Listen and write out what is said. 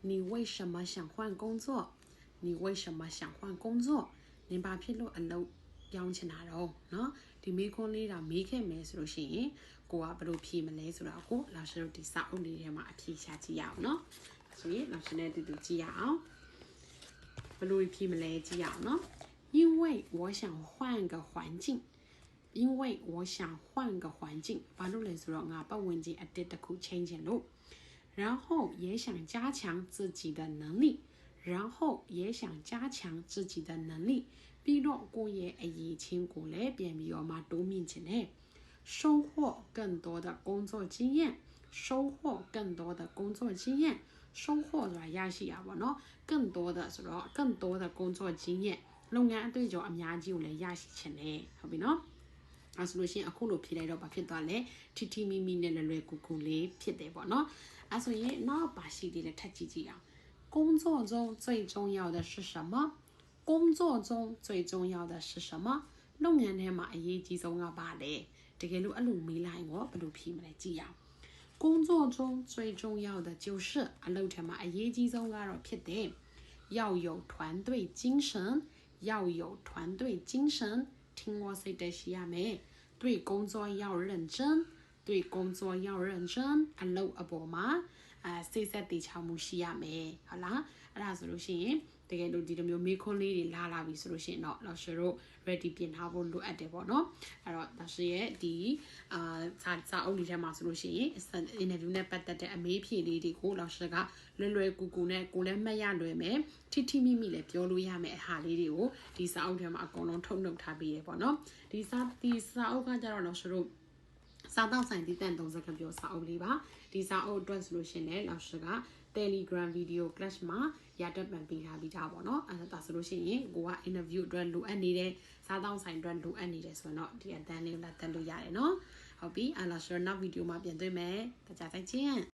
你为什么想换工作？你为什么想换工作？你ဘာဖြစ်လို့အလုပ်ပြောင်းချင်တာတော့နော်ဒီမေခွန်းလေးတော့မေးခဲ့မယ်ဆိုလို့ရှိရင်ကိုကဘယ်လိုဖြေမလဲဆိုတော့ကို老师တို့ဒီစာအုပ်လေးထဲမှာအဖြေရှာကြည့်ရအောင်နော်ဆိုရင်老师နဲ့တူတူကြည့်ရအောင်ဘယ်လိုဖြေမလဲကြည့်ရအောင်နော်因为我想换个环境因为我想换个环境ဘာလို့လဲဆိုတော့ငါပတ်ဝန်းကျင်အတစ်တစ်ခုချိန်ချင်လို့然后也想加强自己的能力然后也想加强自己的能力ပြီးတော့ကိုယ့်ရဲ့အရေးချင်းကိုလည်းပြန်ပြီးတော့မှတိုးမြင့်ခြင်းနဲ့收获更多的工作经验收获更多的工作经验收获ဆိုတာရရှိရပါတော့更多的ဆိုတော့更多的工作经验လုပ်ငန်းအတွေ့အကြုံအများကြီးကိုလည်းရရှိခြင်းနဲ့ဟုတ်ပြီနော်အဲဆိုလို့ရှိရင်အခုလိုဖြေလိုက်တော့ဘာဖြစ်သွားလဲထီထီမီမီနဲ့လွယ်ကူကူလေးဖြစ်တယ်ပေါ့နော်အဲဆိုရင်နောက်ပါရှိသေးတယ်ထပ်ကြည့်ကြည့်အောင်工作中最重要的是什么工作中最重要的是什么လုပ်ငန်းထဲမှာအရေးကြီးဆုံးကဘာလဲတကယ်လို့အဲ့လိုမေးလိုက်ရင်ဘယ်လိုဖြေမလဲကြည့်ရအောင်工作中最重要的就是အလုပ်ထဲမှာအရေးကြီးဆုံးကတော့ဖြစ်တယ်要有团队精神要有团队精神听我စိတ်တရှိရမယ်对工作要认真对工作要认真အလုပ်အပေါ်မှာစိတ်ဆက်တည်ချမှုရှိရမယ်ဟုတ်လားအဲ့ဒါဆိုလို့ရှိရင်တကယ်လို့ဒီလိုမျိုးမေးခွန်းလေးတွေလာပြီဆိုလို့ရှိရင်တော့老师တို့ ready ပြင်ထားဖို့လိုအပ်တယ်ပေါ့နော်အဲ့တော့老师ရဲ့ဒီစာအုပ်လေးထဲမှာဆိုလို့ရှိရင် interview နဲ့ပတ်သက်တဲ့အမေးဖြေလေးတွေကို老師ကလွယ်ကူကူနဲ့ကိုလည်းမှတ်ရလွယ်မယ်ထိထိမိမိလည်းပြောလို့ရမယ်အဟာလေးတွေကိုဒီစာအုပ်ထဲမှာအကုန်လုံးထုတ်နှုတ်ထားပေးရပေါ့နော်ဒီစာအုပ်ကကြတော့老師တို့စားတော့ဆိုင်တည်တံ့သုံးစကားပြောစာအုပ်လေးပါဒီစာအုပ်အတွက်ဆိုလို့ရှိရင်လည်း老師က Telegram video class မှာရတက်ပံပေးထားပြီးသားပေါ့နော်အဲ့ဒါဆိုလို့ရှိရင်ကိုက interview အတွက်လိုအပ်နေတဲ့စားတော့ဆိုင်အတွက်လိုအပ်နေတယ်ဆိုတော့ဒီအတန်းလေးကိုလာတက်လို့ရတယ်နော်ဟုတ်ပြီအဲ့ဒါဆိုတော့နောက် video မှာပြန်တွေ့မယ်ကြကြ再见